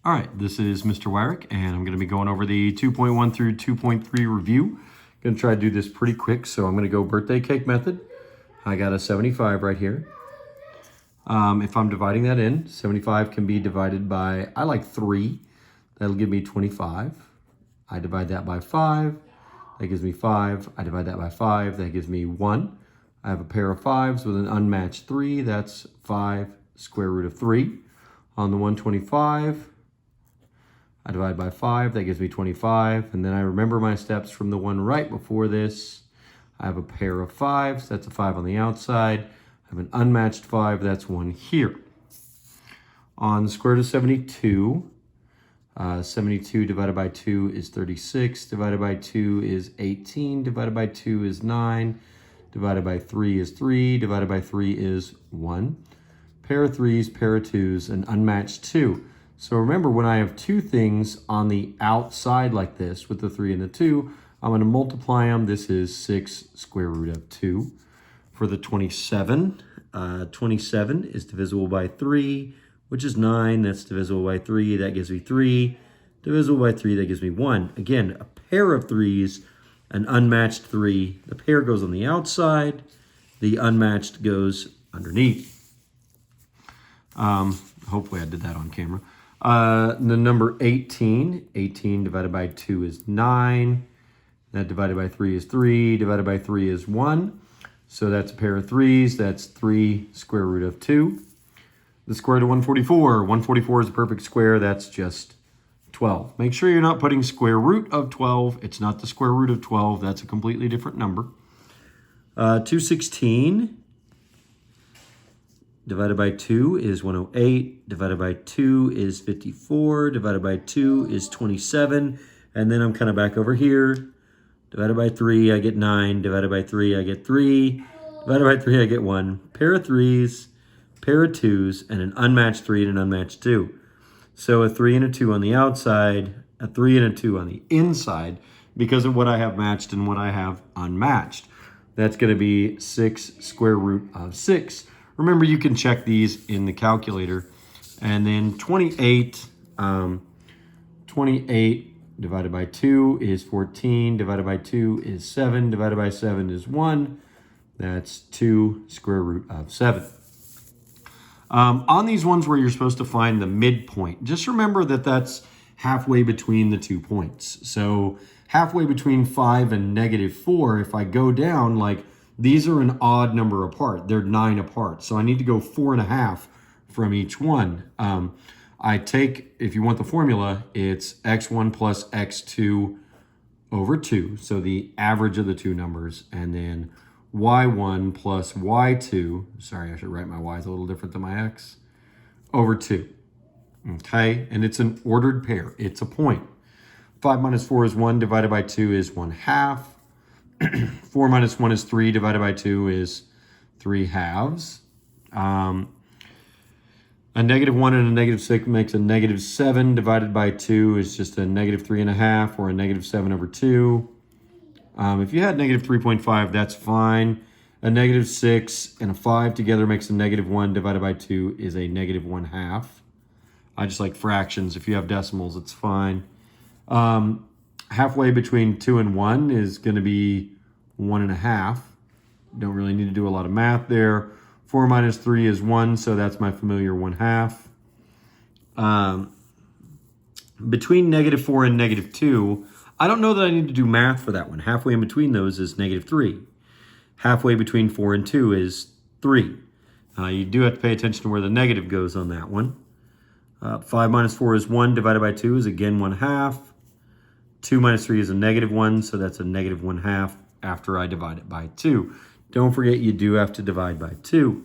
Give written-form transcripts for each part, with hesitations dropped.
All right, this is Mr. Wyrick, and I'm going to be going over the 2.1 through 2.3 review. Going to try to do this pretty quick, so I'm going to go birthday cake method. I got a 75 right here. If I'm dividing that in, 75 can be divided by, I like 3. That'll give me 25. I divide that by 5. That gives me 5. I divide that by 5. That gives me 1. I have a pair of 5s with an unmatched 3. That's 5 square root of 3. On the 125, I divide by 5. That gives me 25. And then I remember my steps from the one right before this. I have a pair of 5s. That's a 5 on the outside. I have an unmatched 5. That's 1 here. On the square root of 72, 72 divided by 2 is 36. Divided by 2 is 18. Divided by 2 is 9. Divided by 3 is 3. Divided by 3 is 1. Pair of 3s, pair of 2s, an unmatched 2. So remember, when I have two things on the outside like this with the 3 and the 2, I'm going to multiply them. This is 6 square root of 2. For the 27, 27 is divisible by 3, which is 9. That's divisible by 3. That gives me 3. Divisible by 3, that gives me 1. Again, a pair of 3s, an unmatched 3. The pair goes on the outside. The unmatched goes underneath. Hopefully I did that on camera. The number 18. 18 divided by 2 is 9. That divided by 3 is 3. Divided by 3 is 1. So that's a pair of 3s. That's 3 square root of 2. The square root of 144. 144 is a perfect square. That's just 12. Make sure you're not putting square root of 12. It's not the square root of 12. That's a completely different number. 216 divided by 2 is 108. Divided by 2 is 54. Divided by 2 is 27. And then I'm kind of back over here. Divided by 3, I get 9. Divided by 3, I get 3. Divided by 3, I get 1. Pair of 3s, pair of 2s, and an unmatched 3 and an unmatched 2. So a 3 and a 2 on the outside, a 3 and a 2 on the inside, because of what I have matched and what I have unmatched. That's going to be 6 square root of 6. Remember, you can check these in the calculator. And then 28, 28 divided by 2 is 14. Divided by 2 is 7. Divided by 7 is 1. That's 2 square root of 7. On these ones where you're supposed to find the midpoint, just remember that that's halfway between the 2 points. So halfway between 5 and -4, if I go down, like these are an odd number apart. They're 9 apart. So I need to go 4.5 from each one. I take, if you want the formula, it's x1 plus x2 over 2. So the average of the two numbers. And then y1 plus y2. Sorry, I should write my y's a little different than my x. Over 2. Okay? And it's an ordered pair. It's a point. 5 minus 4 is 1. Divided by 2 is 1/2. 4 minus 1 is 3. Divided by 2 is 3/2. A -1 and a -6 makes a -7. Divided by 2 is just a -3.5 or a -7 over 2. If you had -3.5, that's fine. A -6 and a 5 together makes a -1. Divided by 2 is a -1/2. I just like fractions. If you have decimals, it's fine. Halfway between 2 and 1 is going to be 1.5. Don't really need to do a lot of math there. 4 minus 3 is 1, so that's my familiar 1/2. Between -4 and -2, I don't know that I need to do math for that one. Halfway in between those is -3. Halfway between 4 and 2 is 3. You do have to pay attention to where the negative goes on that one. 5 minus 4 is 1. Divided by 2 is again 1/2. 2 minus 3 is a -1, so that's a -1/2 after I divide it by 2. Don't forget, you do have to divide by 2.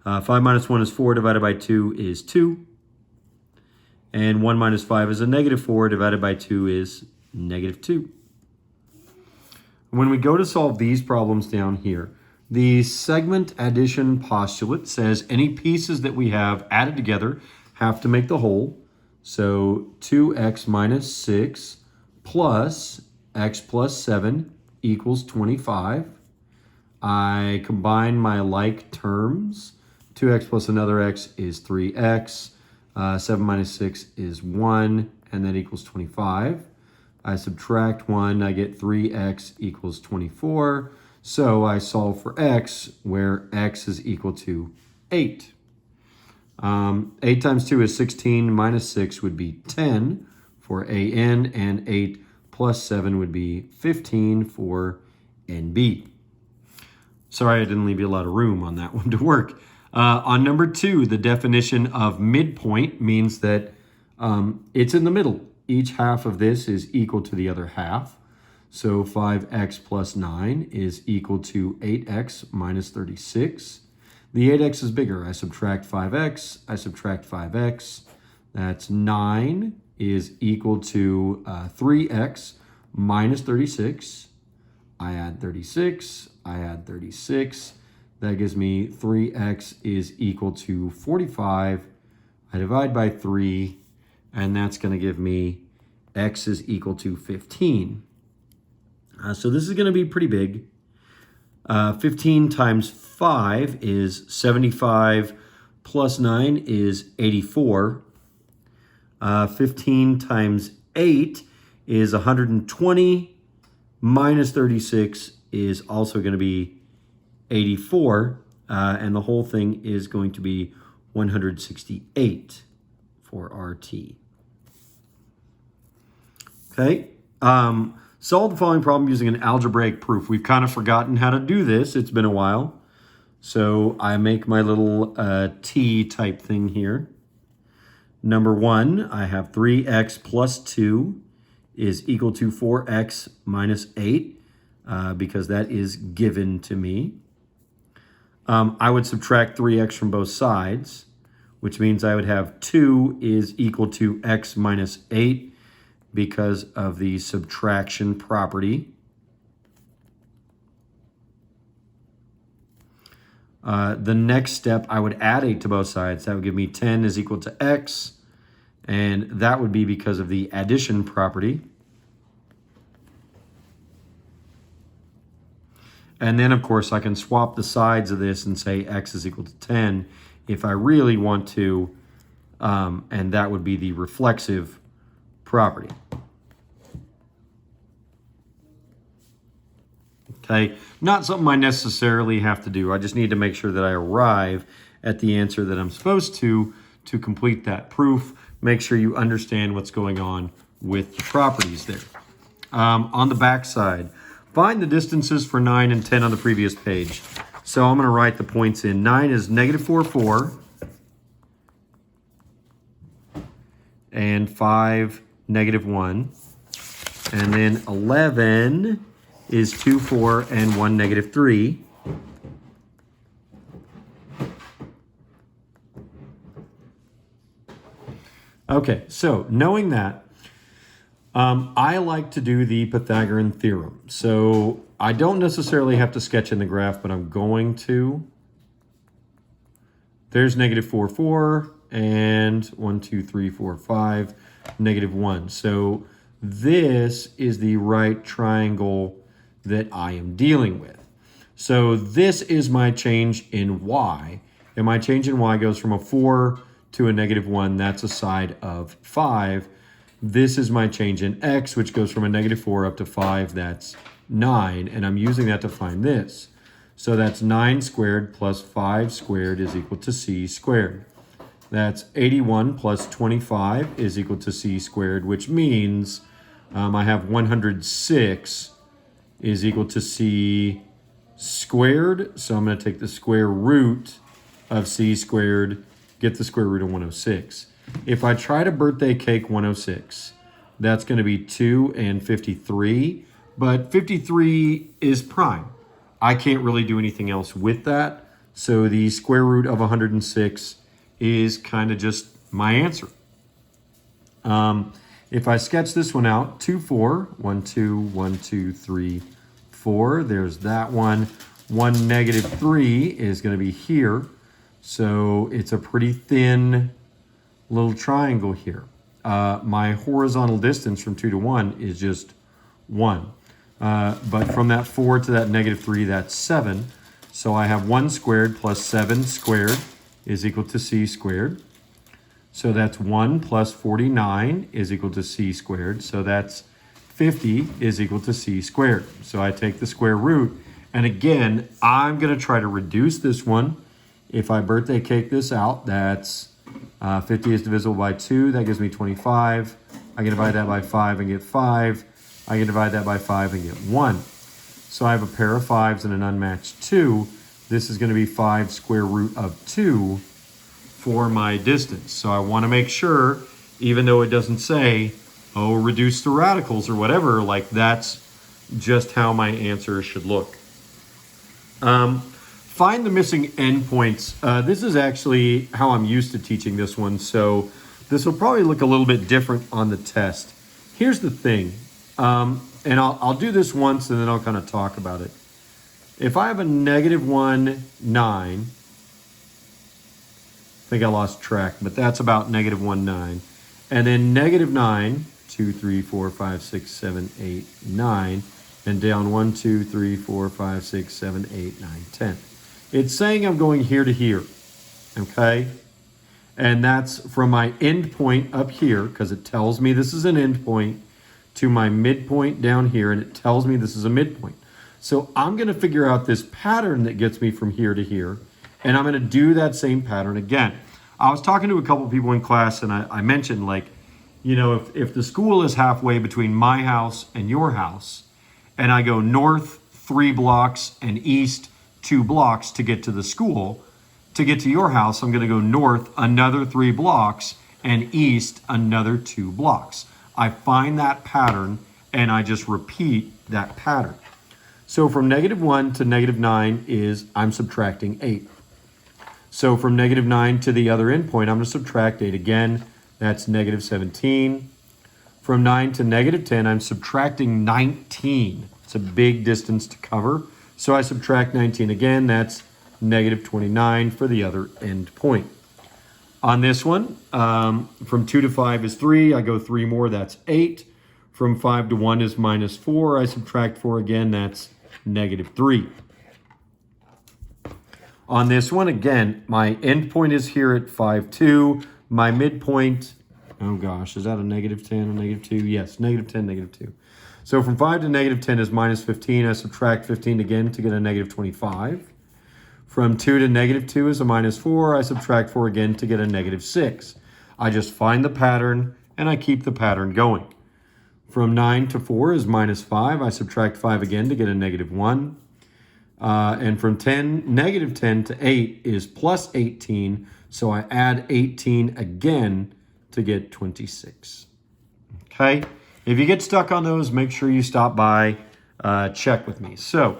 5 minus 1 is 4. Divided by 2 is 2. And 1 minus 5 is a -4. Divided by 2 is -2. When we go to solve these problems down here, the segment addition postulate says any pieces that we have added together have to make the whole. So 2x minus 6 plus x plus 7 equals 25. I combine my like terms. 2x plus another x is 3x. 7 minus 6 is 1, and that equals 25. I subtract 1, I get 3x equals 24. So I solve for x, where x is equal to 8. 8 times 2 is 16, minus 6 would be 10 for AN, and 8 plus 7 would be 15 for NB. Sorry, I didn't leave you a lot of room on that one to work. On number 2, the definition of midpoint means that it's in the middle. Each half of this is equal to the other half. So 5x plus 9 is equal to 8x minus 36. The 8x is bigger. I subtract 5x, I subtract 5x. That's 9 is equal to 3x minus 36. I add 36, I add 36. That gives me 3x is equal to 45. I divide by 3, and that's going to give me x is equal to 15. So this is going to be pretty big. 15 times 5 is 75, plus 9 is 84. 15 times 8 is 120, minus 36 is also going to be 84, and the whole thing is going to be 168 for RT. Okay, solve the following problem using an algebraic proof. We've kind of forgotten how to do this. It's been a while. So I make my little T type thing here. Number 1, I have 3x plus 2 is equal to 4x minus 8, because that is given to me. I would subtract 3x from both sides, which means I would have 2 is equal to x minus 8 because of the subtraction property. The next step, I would add 8 to both sides. That would give me 10 is equal to x, and that would be because of the addition property. And then, of course, I can swap the sides of this and say x is equal to 10 if I really want to, and that would be the reflexive property. Okay, not something I necessarily have to do. I just need to make sure that I arrive at the answer that I'm supposed to complete that proof. Make sure you understand what's going on with the properties there. On the back side, find the distances for 9 and 10 on the previous page. So I'm going to write the points in. 9 is negative 4, 4. And 5, negative 1. And then 11 is 2, 4, and 1, negative 3. Okay, so knowing that, I like to do the Pythagorean Theorem. So I don't necessarily have to sketch in the graph, but I'm going to. There's negative 4, 4, and 1, 2, 3, 4, 5, negative 1. So this is the right triangle that I am dealing with. So this is my change in y, and my change in y goes from a 4 to a negative 1. That's a side of 5. This is my change in x, which goes from a negative 4 up to 5. That's 9, and I'm using that to find this. So that's 9 squared plus 5 squared is equal to c squared. That's 81 plus 25 is equal to c squared, which means I have 106 is equal to c squared. So I'm going to take the square root of c squared, get the square root of 106. If I try to birthday cake 106, that's going to be 2 and 53, but 53 is prime. I can't really do anything else with that, so the square root of 106 is kind of just my answer. If I sketch this one out, 2, 4, 1, 2, 1, 2, 3, 4, there's that one. 1, negative 3 is going to be here, so it's a pretty thin little triangle here. My horizontal distance from 2 to 1 is just 1. But from that 4 to that negative 3, that's 7. So I have 1 squared plus 7 squared is equal to c squared. So that's 1 plus 49 is equal to c squared. So that's 50 is equal to c squared. So I take the square root. And again, I'm going to try to reduce this one. If I birthday cake this out, that's 50 is divisible by 2. That gives me 25. I can divide that by 5 and get 5. I can divide that by 5 and get 1. So I have a pair of 5s and an unmatched 2. This is going to be 5 square root of 2 for my distance. So I want to make sure, even though it doesn't say, oh, reduce the radicals or whatever, like that's just how my answer should look. Find the missing endpoints. This is actually how I'm used to teaching this one, so this will probably look a little bit different on the test. Here's the thing, and I'll do this once and then I'll kind of talk about it. If I have a -1, 9, I think I lost track, but that's about -1, 9. And then -9, 2, 3, 4, 5, 6, 7, 8, 9. And down 1, 2, 3, 4, 5, 6, 7, 8, 9, 10. It's saying I'm going here to here, okay? And that's from my end point up here, because it tells me this is an end point, to my midpoint down here, and it tells me this is a midpoint. So I'm going to figure out this pattern that gets me from here to here, and I'm going to do that same pattern again. I was talking to a couple people in class, and I mentioned, like, you know, if the school is halfway between my house and your house, and I go north 3 blocks and east 2 blocks to get to the school, to get to your house, I'm going to go north another 3 blocks and east another 2 blocks. I find that pattern and I just repeat that pattern. So from -1 to -9 is I'm subtracting 8. So from -9 to the other endpoint, I'm going to subtract 8 again. That's -17. From 9 to -10, I'm subtracting 19. It's a big distance to cover. So I subtract 19 again. That's -29 for the other end point. On this one, from 2 to 5 is 3. I go 3 more. That's 8. From 5 to 1 is -4. I subtract 4 again. That's -3. On this one, again, my end point is here at 5, 2. My midpoint, oh gosh, is that a -10 or -2? Yes, -10, -2. So from 5 to -10 is -15. I subtract 15 again to get a -25. From 2 to -2 is a -4. I subtract 4 again to get a -6. I just find the pattern and I keep the pattern going. From 9 to 4 is -5. I subtract 5 again to get a -1. And from -10 to 8 is +18. So I add 18 again to get 26. Okay? If you get stuck on those, make sure you stop by, check with me. So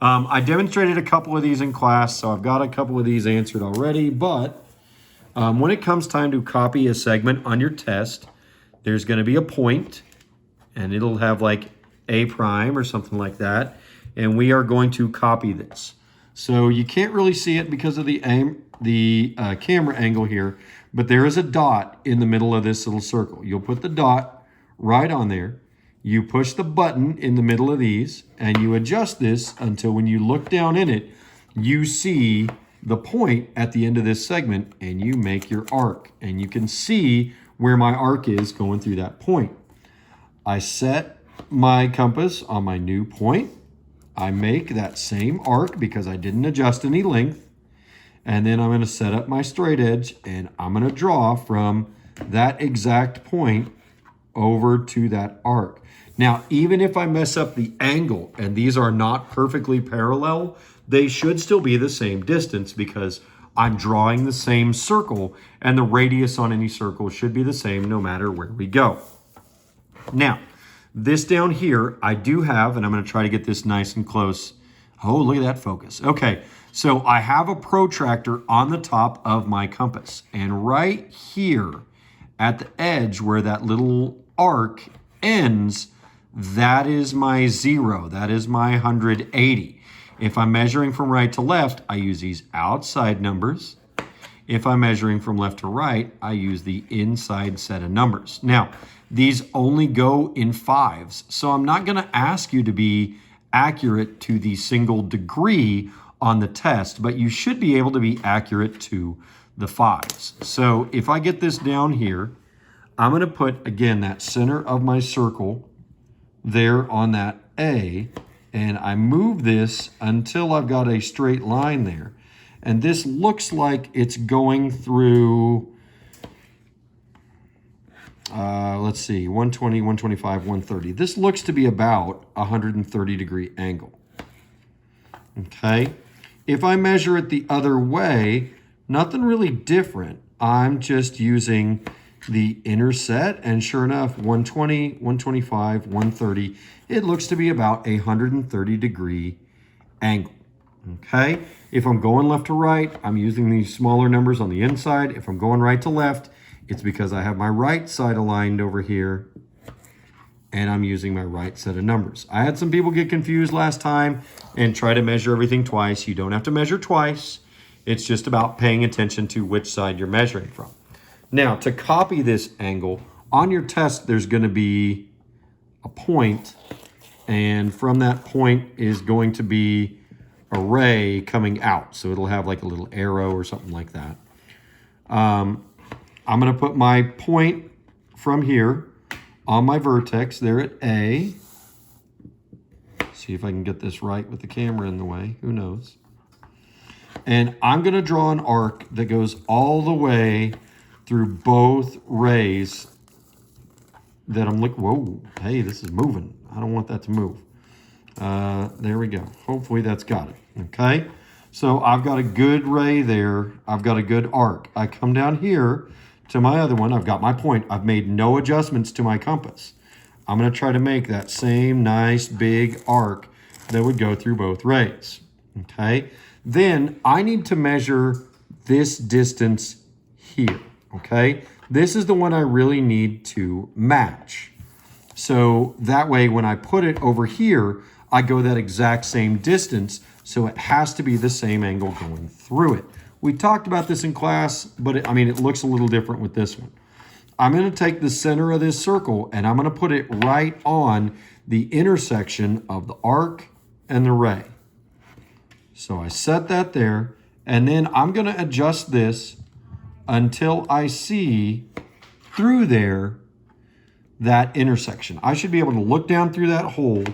I demonstrated a couple of these in class, so I've got a couple of these answered already. But when it comes time to copy a segment on your test, there's going to be a point, and it'll have like A prime or something like that. And we are going to copy this. So you can't really see it because of the camera angle here, but there is a dot in the middle of this little circle. You'll put the dot right on there. You push the button in the middle of these, and you adjust this until when you look down in it, you see the point at the end of this segment, and you make your arc. And you can see where my arc is going through that point. I set my compass on my new point. I make that same arc because I didn't adjust any length. And then I'm going to set up my straight edge, and I'm going to draw from that exact point over to that arc. Now, even if I mess up the angle and these are not perfectly parallel, they should still be the same distance because I'm drawing the same circle, and the radius on any circle should be the same no matter where we go. Now, this down here, I do have, and I'm going to try to get this nice and close. Oh, look at that focus. Okay, so I have a protractor on the top of my compass. And right here at the edge where that little arc ends, that is my 0. That is my 180. If I'm measuring from right to left, I use these outside numbers. If I'm measuring from left to right, I use the inside set of numbers. Now, these only go in 5s, so I'm not going to ask you to be accurate to the single degree on the test, but you should be able to be accurate to the 5s. So if I get this down here, I'm going to put, again, that center of my circle there on that A, and I move this until I've got a straight line there. And this looks like it's going through, let's see, 120, 125, 130. This looks to be about a 130-degree angle. Okay? If I measure it the other way, nothing really different. I'm just using the inner set, and sure enough, 120, 125, 130, it looks to be about a 130-degree angle. Okay? If I'm going left to right, I'm using these smaller numbers on the inside. If I'm going right to left, it's because I have my right side aligned over here, and I'm using my right set of numbers. I had some people get confused last time and try to measure everything twice. You don't have to measure twice. It's just about paying attention to which side you're measuring from. Now, to copy this angle, on your test, there's going to be a point, and from that point is going to be a ray coming out. So it'll have like a little arrow or something like that. I'm going to put my point from here on my vertex there at A. See if I can get this right with the camera in the way. Who knows? And I'm going to draw an arc that goes all the way through both rays that I'm looking. Whoa, hey, this is moving. I don't want that to move. There we go. Hopefully that's got it. Okay, so I've got a good ray there. I've got a good arc. I come down here to my other one. I've got my point. I've made no adjustments to my compass. I'm going to try to make that same nice big arc that would go through both rays. Okay, then I need to measure this distance here. Okay, this is the one I really need to match. So that way when I put it over here, I go that exact same distance, so it has to be the same angle going through it. We talked about this in class, but it looks a little different with this one. I'm going to take the center of this circle and I'm going to put it right on the intersection of the arc and the ray. So I set that there, and then I'm going to adjust this until I see through there that intersection. I should be able to look down through that hole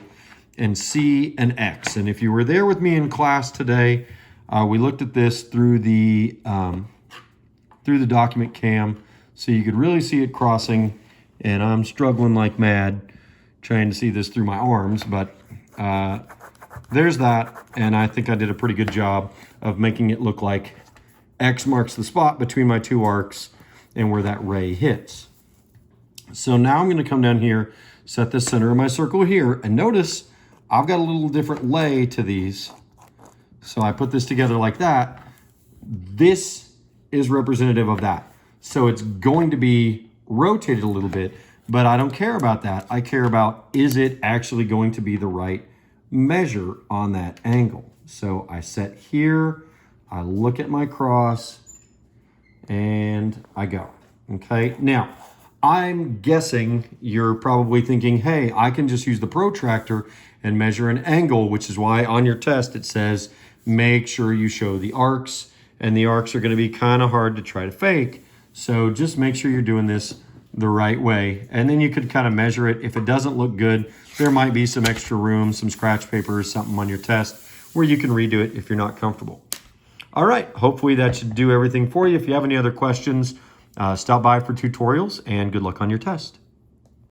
and see an X. And if you were there with me in class today, we looked at this through the document cam, so you could really see it crossing. And I'm struggling like mad trying to see this through my arms, but there's that. And I think I did a pretty good job of making it look like X marks the spot between my two arcs and where that ray hits. So now I'm going to come down here, set the center of my circle here, and notice I've got a little different lay to these. So I put this together like that. This is representative of that. So it's going to be rotated a little bit, but I don't care about that. I care about, is it actually going to be the right measure on that angle? So I set here, I look at my cross, and I go. Okay, now I'm guessing you're probably thinking, hey, I can just use the protractor and measure an angle, which is why on your test it says make sure you show the arcs, and the arcs are going to be kind of hard to try to fake. So just make sure you're doing this the right way, and then you could kind of measure it. If it doesn't look good, there might be some extra room, some scratch paper or something on your test where you can redo it if you're not comfortable. All right, hopefully that should do everything for you. If you have any other questions, stop by for tutorials, and good luck on your test.